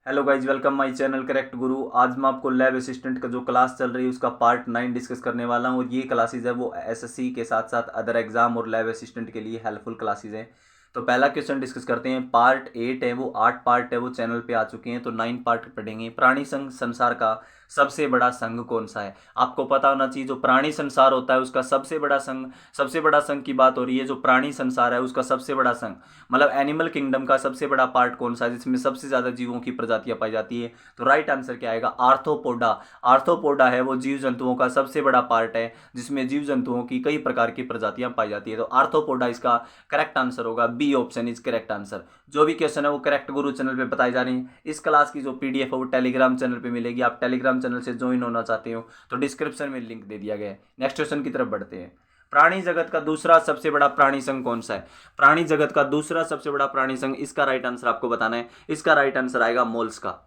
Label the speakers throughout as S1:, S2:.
S1: Hello guys, welcome my channel correct गुरु। आज मैं आपको लैब असिस्टेंट का जो क्लास चल रही है उसका पार्ट 9 डिस्कस करने वाला हूँ। और ये क्लासेस है वो एसएससी के साथ साथ अदर एग्जाम और लैब असिस्टेंट के लिए हेल्पफुल क्लासेस हैं। तो पहला क्वेश्चन डिस्कस करते हैं। पार्ट 8 है वो 8 पार्ट है वो चैनल पे आ चुके हैं, तो 9 पार्ट पढ़ेंगे। प्राणी संघ संसार का सबसे बड़ा संघ कौन सा है? आपको पता होना चाहिए, जो प्राणी संसार होता है उसका सबसे बड़ा संघ की बात हो रही है। जो प्राणी संसार है उसका सबसे बड़ा संघ मतलब एनिमल किंगडम का सबसे बड़ा पार्ट कौन सा है जिसमें सबसे ज्यादा जीवों की प्रजातियां पाई जाती है? तो राइट आंसर क्या आएगा? आर्थ्रोपोडा। आर्थ्रोपोडा है वो जीव जंतुओं का सबसे बड़ा पार्ट है जिसमें जीव जंतुओं की कई प्रकार की प्रजातियां पाई जाती है। तो आर्थ्रोपोडा इसका करेक्ट आंसर होगा। B option is correct answer. जो भी क्वेश्चन है वो करेक्ट गुरु चैनल पे बताए जा रहे हैं। इस क्लास की जो पीडीएफ है वो टेलीग्राम चैनल पे मिलेगी। आप टेलीग्राम चैनल से ज्वाइन होना चाहते हो तो डिस्क्रिप्शन में लिंक दे दिया गया है। नेक्स्ट क्वेश्चन की तरफ बढ़ते हैं। प्राणी जगत का दूसरा सबसे बड़ा प्राणी संघ कौन सा है? प्राणी जगत का दूसरा सबसे बड़ा प्राणी संघ, इसका राइट आंसर आपको बताना है। इसका राइट आंसर आएगा मोल्स्का।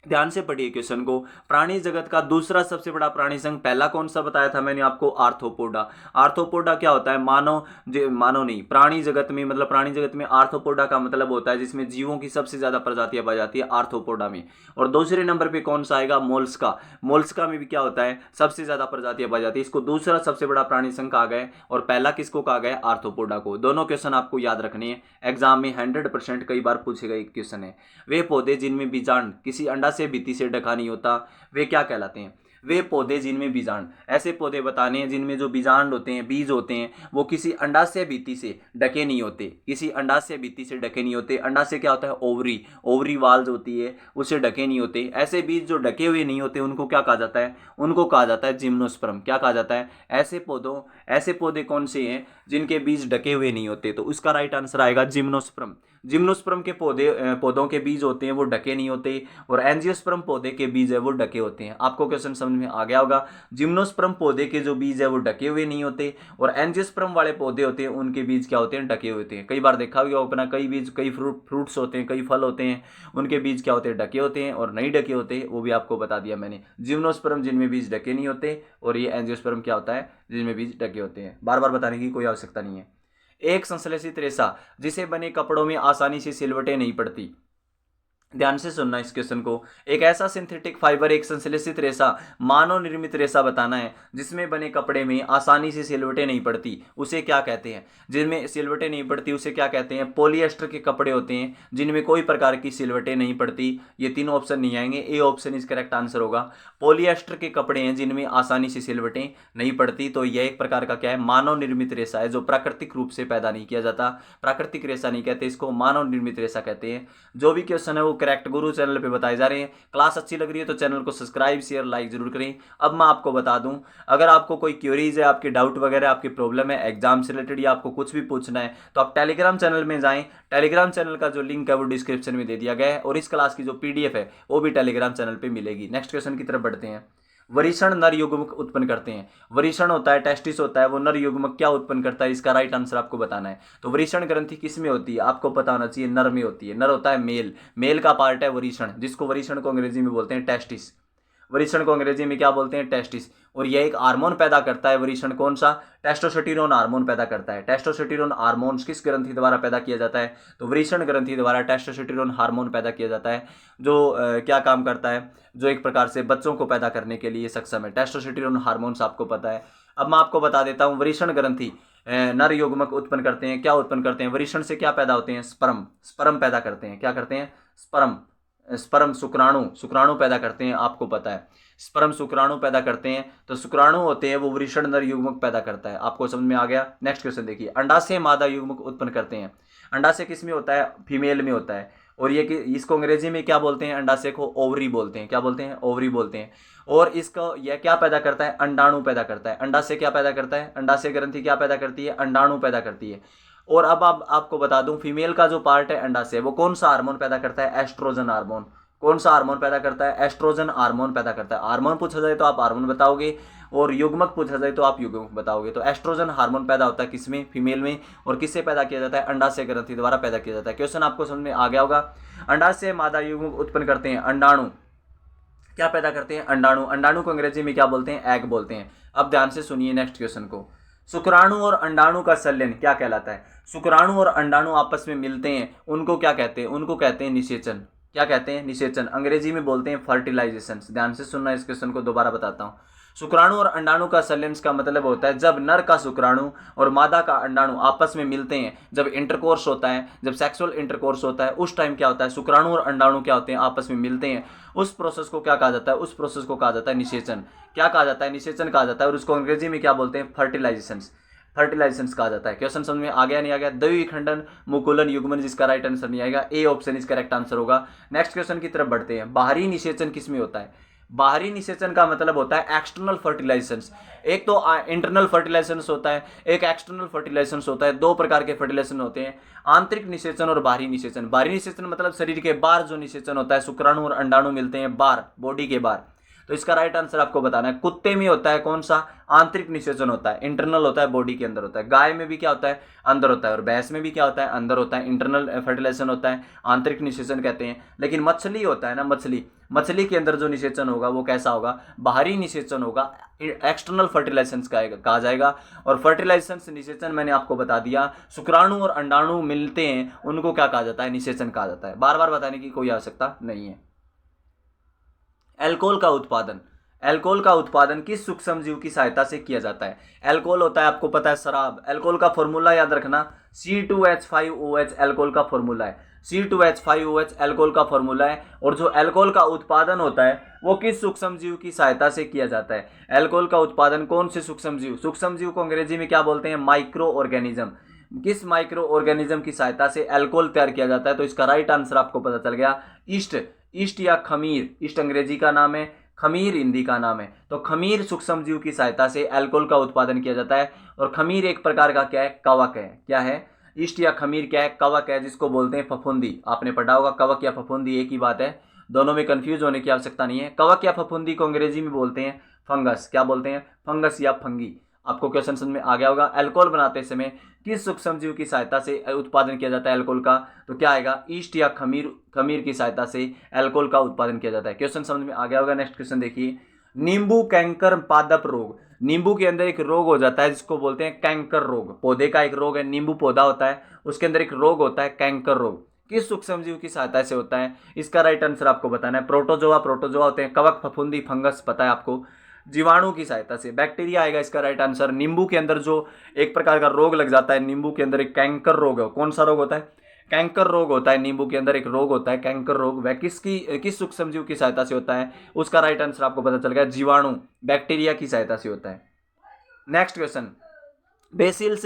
S1: ध्यान से पढ़िए क्वेश्चन को। प्राणी जगत का दूसरा सबसे बड़ा प्राणी संघ पहला कौन सा बताया था मैंने आपको? आर्थ्रोपोडा। आर्थ्रोपोडा क्या होता है? मानव नहीं, प्राणी जगत में, मतलब प्राणी जगत में आर्थ्रोपोडा का मतलब होता है जिसमें जीवों की सबसे ज्यादा प्रजातियां पाई जाती है, आर्थ्रोपोडा में। और दूसरे नंबर पे कौन सा आएगा? मोल्स्का। मोल्स्का में भी क्या होता है? सबसे ज्यादा प्रजातियां पाई जाती है। इसको दूसरा सबसे बड़ा प्राणी संघ कहा गया और पहला किसको कहा गया? आर्थ्रोपोडा को। दोनों क्वेश्चन आपको याद रखने हैं, एग्जाम में 100% कई बार पूछे गए क्वेश्चन है। वे पौधे जिनमें बीजांड किसी अंडा से भित्ति से ढका नहीं होता, वे क्या कहलाते हैं? वे पौधे जिनमें बीजांड, ऐसे पौधे बताने हैं जिनमें जो बीजांड होते हैं, बीज होते हैं, वो किसी अंडाशय भित्ति से ढके नहीं होते। किसी अंडाशय भित्ति से ढके नहीं होते। अंडाशय क्या होता है? ओवरी। ओवरी वाल्स होती है, उससे ढके नहीं होते। ऐसे बीज जो ढके हुए नहीं होते उनको क्या कहा जाता है? उनको कहा जाता है जिम्नोस्पर्म। क्या कहा जाता है? ऐसे पौधे कौन से हैं जिनके बीज ढके हुए नहीं होते? तो उसका राइट आंसर आएगा जिम्नोस्पर्म। जिम्नोस्पर्म के पौधों के बीज होते हैं वो ढके नहीं होते, और एंजियोस्पर्म पौधे के बीज है वो ढके होते हैं। आपको क्वेश्चन समझ में आ गया होगा। जिम्नोस्पर्म पौधे के जो बीज है वो ढके हुए नहीं होते, और एंजियोस्पर्म वाले पौधे होते हैं उनके बीज क्या होते हैं? ढके हुए होते हैं। कई बार देखा होगा अपना, कई बीज, कई फ्रूट्स होते हैं, कई फल होते हैं, उनके बीज क्या होते हैं? ढके होते हैं और नहीं ढके होते, वो भी आपको बता दिया मैंने। जिम्नोस्पर्म जिनमें बीज ढके नहीं होते, और ये एंजियोस्पर्म क्या होता है? जिनमें बीज ढके होते हैं। बार बार बताने की कोई आवश्यकता नहीं है। एक संश्लेषित रेशा जिसे बने कपड़ों में आसानी से सिलवटें नहीं पड़ती। ध्यान से सुनना इस क्वेश्चन को। एक ऐसा सिंथेटिक फाइबर, एक संश्लेषित रेशा, मानव निर्मित रेशा बताना है जिसमें बने कपड़े में आसानी से सिलवटें नहीं पड़ती, उसे क्या कहते हैं? जिनमें सिलवटें नहीं पड़ती उसे क्या कहते हैं? पॉलिएस्टर के कपड़े होते हैं जिनमें कोई प्रकार की सिलवटें नहीं पड़ती। ये तीनों ऑप्शन नहीं आएंगे, ए ऑप्शन इस करेक्ट आंसर होगा। पॉलिएस्टर के कपड़े हैं जिनमें आसानी से सिलवटें नहीं पड़ती, तो यह एक प्रकार का क्या है? मानव निर्मित रेशा है, जो प्राकृतिक रूप से पैदा नहीं किया जाता। प्राकृतिक रेशा नहीं कहते इसको, मानव निर्मित रेशा कहते हैं। जो भी क्वेश्चन है वो करेक्ट गुरु चैनल पे बताए जा रहे हैं। क्लास अच्छी लग रही है तो चैनल को सब्सक्राइब, शेयर, लाइक जरूर करें। अब मैं आपको बता दूं, अगर आपको कोई क्वेरीज है, आपके डाउट वगैरह, आपकी प्रॉब्लम है एग्जाम से रिलेटेड, या आपको कुछ भी पूछना है, तो आप टेलीग्राम चैनल में जाएं। टेलीग्राम चैनल का जो लिंक है वो डिस्क्रिप्शन में दे दिया गया है, और इस क्लास की जो पीडीएफ है वो भी टेलीग्राम चैनल पर मिलेगी। नेक्स्ट क्वेश्चन की तरफ बढ़ते हैं। वरीषण नर युग्मक उत्पन्न करते हैं। वरीषण होता है, टेस्टिस होता है, वो नर युग्मक क्या उत्पन्न करता है? इसका राइट आंसर आपको बताना है। तो वरीषण ग्रंथि किस में होती है? आपको पता होना चाहिए, नर में होती है। नर होता है मेल, मेल का पार्ट है वरीषण, जिसको वरीषण को अंग्रेजी में बोलते हैं टेस्टिस। वरीषण को अंग्रेजी में क्या बोलते हैं? टेस्टिस। और यह एक हार्मोन पैदा करता है वरीषण, कौन सा? टेस्टोस्टेरोन हार्मोन पैदा करता है। टेस्टोस्टेरोन हार्मोन किस ग्रंथि द्वारा पैदा किया जाता है? तो वरीषण ग्रंथि द्वारा टेस्टोस्टेरोन हार्मोन पैदा किया जाता है, जो क्या काम करता है? जो एक प्रकार से बच्चों को पैदा करने के लिए सक्षम है। टेस्टोस्टेरोन हार्मोन्स आपको पता है। अब मैं आपको बता देता हूँ, वरीषण ग्रंथि नर युग्मक उत्पन्न करते हैं। क्या उत्पन्न करते हैं? वरीषण से क्या पैदा होते हैं? स्पर्म। स्पर्म पैदा करते हैं। क्या करते हैं? स्पर्म। स्पर्म शुक्राणु पैदा करते हैं, आपको पता है। स्पर्म शुक्राणु पैदा करते हैं, तो शुक्राणु होते हैं वो वृषण नर युग्मक पैदा करता है। आपको समझ में आ गया। नेक्स्ट क्वेश्चन देखिए। अंडाशय मादा युग्मक उत्पन्न करते हैं। अंडाशय किस में होता है? फीमेल में होता है। और ये कि इसको अंग्रेजी में क्या बोलते हैं? अंडाशय को ओवरी बोलते हैं। क्या बोलते हैं? ओवरी बोलते हैं। और इसका यह क्या पैदा करता है? अंडाणु पैदा करता है। अंडाशय क्या पैदा करता है? अंडाशय ग्रंथि क्या पैदा करती है? अंडाणु पैदा करती है। और अब आपको बता दूं, फीमेल का जो पार्ट है अंडाशय, वो कौन सा हार्मोन पैदा करता है? Estrogen hormone. कौन सा हार्मोन पैदा करता है? एस्ट्रोजन हार्मोन पैदा करता है। हार्मोन पूछा जाए तो आप हार्मोन बताओगे, और युग्मक पूछा जाए तो आप युग्मक बताओगे। तो एस्ट्रोजन हार्मोन पैदा होता है किसमें? फीमेल में। और किससे पैदा किया जाता है? अंडाशय ग्रंथि द्वारा पैदा किया जाता है। क्वेश्चन आपको समझ में आ गया होगा। अंडाशय मादा युग्मक उत्पन्न करते हैं। अंडाणु क्या पैदा करते हैं? अंडाणु। अंडाणु को अंग्रेजी में क्या बोलते हैं? एग बोलते हैं। अब ध्यान से सुनिए नेक्स्ट क्वेश्चन को। शुक्राणु और अंडाणु का संलयन क्या कहलाता है? शुक्राणु और अंडाणु आपस में मिलते हैं, उनको क्या कहते हैं? उनको कहते हैं निषेचन। क्या कहते हैं, निषेचन। अंग्रेजी में बोलते हैं फर्टिलाइजेशन। ध्यान से सुनना, इस क्वेश्चन को दोबारा बताता हूँ। शुक्राणु और अंडाणु का संलयन का मतलब होता है जब नर का शुक्राणु और मादा का अंडाणु आपस में मिलते हैं, जब इंटरकोर्स होता है, जब सेक्सुअल इंटरकोर्स होता है, उस टाइम क्या होता है, शुक्राणु और अंडाणु क्या होते हैं, आपस में मिलते हैं। उस प्रोसेस को क्या कहा जाता है, उस प्रोसेस को कहा जाता है निषेचन। क्या कहा जाता है, निषेचन कहा जाता है। और उसको अंग्रेजी में क्या बोलते हैं, फर्टिलाइजेशन। फर्टिलाइजेशन कहा जाता है। क्वेश्चन समझ में आ गया नहीं आ गया, द्विखंडन मुकुलन युग्मन, जिसका राइट आंसर नहीं आएगा, ए ऑप्शन इस करेक्ट आंसर होगा। नेक्स्ट क्वेश्चन की तरफ बढ़ते हैं। बाहरी निषेचन किस में होता है। बाहरी निषेचन का मतलब होता है एक्सटर्नल फर्टिलाइजेशन। एक तो इंटरनल फर्टिलाइजेशन होता है, एक एक्सटर्नल फर्टिलाइजेशन होता है। दो प्रकार के फर्टिलाइजेशन होते हैं, आंतरिक निषेचन और बाहरी निषेचन। बाहरी निषेचन मतलब शरीर के बाहर जो निषेचन होता है, शुक्राणु और अंडाणु मिलते हैं बाहर, बॉडी के बाहर। तो इसका राइट आंसर आपको बताना है। कुत्ते में होता है कौन सा, आंतरिक निषेचन होता है, इंटरनल होता है, बॉडी के अंदर होता है। गाय में भी क्या होता है, अंदर होता है। और भैंस में भी क्या होता है, अंदर होता है। इंटरनल फर्टिलाइजेशन होता है, आंतरिक निषेचन कहते हैं। लेकिन मछली होता है ना, मछली के अंदर जो निषेचन होगा वो कैसा होगा, बाहरी निषेचन होगा, एक्सटर्नल फर्टिलाइजेशन कहा जाएगा। और फर्टिलाइजेशन निषेचन मैंने आपको बता दिया, शुक्राणु और अंडाणु मिलते हैं, उनको क्या कहा जाता है, निषेचन कहा जाता है। बार बार बताने की कोई आवश्यकता नहीं है। अल्कोहल का उत्पादन। अल्कोहल का उत्पादन किस सूक्ष्म जीव की सहायता से किया जाता है। अल्कोहल होता है, आपको पता है, शराब। अल्कोहल का फॉर्मूला याद रखना, C2H5OH अल्कोहल का फॉर्मूला है। C2H5OH अल्कोहल का फॉर्मूला है। और जो अल्कोहल का उत्पादन होता है वो किस सूक्ष्म जीव की सहायता से किया जाता है। अल्कोहल का उत्पादन कौन से सूक्ष्म जीव, सूक्ष्म जीव को अंग्रेजी में क्या बोलते हैं, माइक्रो ऑर्गेनिज्म। किस माइक्रो ऑर्गेनिज्म की सहायता से अल्कोहल तैयार किया जाता है। तो इसका राइट आंसर आपको पता चल गया, ईस्ट या खमीर। ईस्ट अंग्रेजी का नाम है, खमीर हिंदी का नाम है। तो खमीर सूक्ष्म जीव की सहायता से अल्कोहल का उत्पादन किया जाता है। और खमीर एक प्रकार का क्या है, कवक है। क्या है, ईस्ट या खमीर क्या है, कवक है, जिसको बोलते हैं फफूंदी। आपने पढ़ा होगा, कवक या फफूंदी एक ही बात है, दोनों में कंफ्यूज होने की आवश्यकता नहीं है। कवक या फफूंदी को अंग्रेजी में बोलते हैं फंगस। क्या बोलते हैं, फंगस या फंगी। आपको क्वेश्चन समझ में आ गया होगा। अल्कोहल बनाते समय किस सूक्ष्म जीव की सहायता से उत्पादन किया जाता है अल्कोहल का, तो क्या आएगा, ईस्ट या खमीर की सहायता से अल्कोहल का उत्पादन किया जाता है। क्वेश्चन समझ में आ गया होगा। नेक्स्ट क्वेश्चन देखिए, नींबू कैंकर पादप रोग। नींबू के अंदर एक रोग हो जाता है जिसको बोलते हैं कैंकर रोग। पौधे का एक रोग है, नींबू पौधा होता है, उसके अंदर एक रोग होता है कैंकर रोग। किस सूक्ष्म जीव की सहायता से होता है, इसका राइट आंसर आपको बताना है। प्रोटोजोआ होते हैं, कवक, फफूंदी, फंगस पता है आपको। जीवाणु की सहायता से, बैक्टीरिया आएगा इसका राइट आंसर। नींबू के अंदर जो एक प्रकार का रोग लग जाता है, नींबू के अंदर एक कैंकर रोग है। कौन सा रोग होता है, कैंकर रोग होता है। नींबू के अंदर एक रोग होता है कैंकर रोग। वह किस सूक्ष्म जीव की सहायता से होता है, उसका राइट आंसर आपको पता चल गया, जीवाणु, बैक्टीरिया की सहायता से होता है। नेक्स्ट क्वेश्चन, बेसिल्स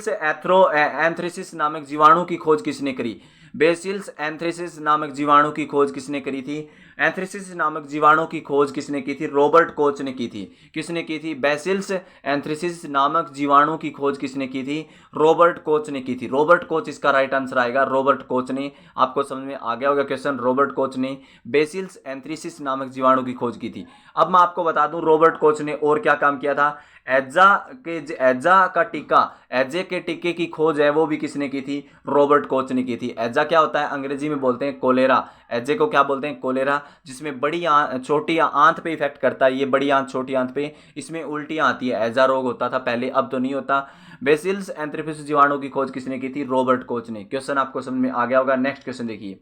S1: एंथ्रेसिस नामक जीवाणु की खोज किसने करी। बेसिल्स एंथ्रेसिस नामक जीवाणु की खोज किसने करी थी। एंथ्रेसिस नामक जीवाणु की खोज किसने की थी, रॉबर्ट कोच ने की थी। किसने की थी, बेसिल्स एंथ्रेसिस नामक जीवाणु की खोज किसने की थी, रॉबर्ट कोच ने की थी। रॉबर्ट कोच इसका राइट आंसर आएगा, रॉबर्ट कोच ने। आपको समझ में आ गया होगा क्वेश्चन, रॉबर्ट कोच ने बेसिल्स एंथ्रेसिस नामक जीवाणु की खोज की थी। अब मैं आपको बता दूं रॉबर्ट कोच ने और क्या काम किया था। एजा के टीके की खोज है वो भी किसने की थी, रॉबर्ट कोच ने की थी। एजा क्या होता है, अंग्रेजी में बोलते हैं कोलेरा। एजे को क्या बोलते हैं, कोलेरा, जिसमें बड़ी छोटी आंत पे इफेक्ट करता है। ये बड़ी आंत छोटी आंत पे, इसमें उल्टियां आती है। एजा रोग होता था पहले, अब तो नहीं होता। बेसिल्स एंथ्रेसिस जीवाणु की खोज किसने की थी, रॉबर्ट कोच ने। क्वेश्चन आपको समझ में आ गया होगा। नेक्स्ट क्वेश्चन देखिए,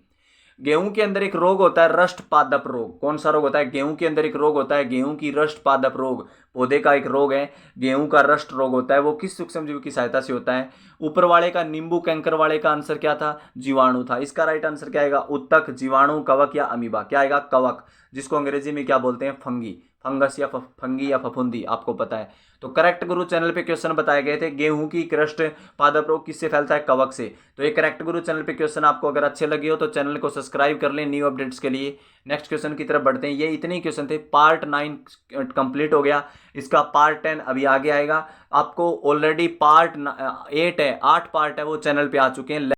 S1: गेहूं के अंदर एक रोग होता है रस्ट पादप रोग। कौन सा रोग होता है, गेहूं के अंदर एक रोग होता है, गेहूं की रस्ट पादप रोग। पौधे का एक रोग है, गेहूं का रस्ट रोग होता है। वो किस सूक्ष्म जीव की सहायता से होता है। ऊपर वाले का, नींबू कैंकर वाले का आंसर क्या था, जीवाणु था। इसका राइट आंसर क्या आएगा, उत्तक, जीवाणु, कवक या अमीबा। क्या आएगा, कवक, जिसको अंग्रेजी में क्या बोलते हैं, फंगी, फंगस या फंगी या फफूंदी, आपको पता है। तो करेक्ट गुरु चैनल पे क्वेश्चन बताए गए थे, गेहूं की क्रस्ट पादप रोग किससे फैलता है, कवक से। तो ये करेक्ट गुरु चैनल पे क्वेश्चन आपको अगर अच्छे लगे हो तो चैनल को सब्सक्राइब कर लें न्यू अपडेट्स के लिए। नेक्स्ट क्वेश्चन की तरफ बढ़ते हैं। ये इतने ही क्वेश्चन थे, पार्ट 9 कंप्लीट हो गया। इसका पार्ट 10 अभी आगे आएगा। आपको ऑलरेडी पार्ट 8 है, 8 पार्ट है वो चैनल पे आ चुके हैं।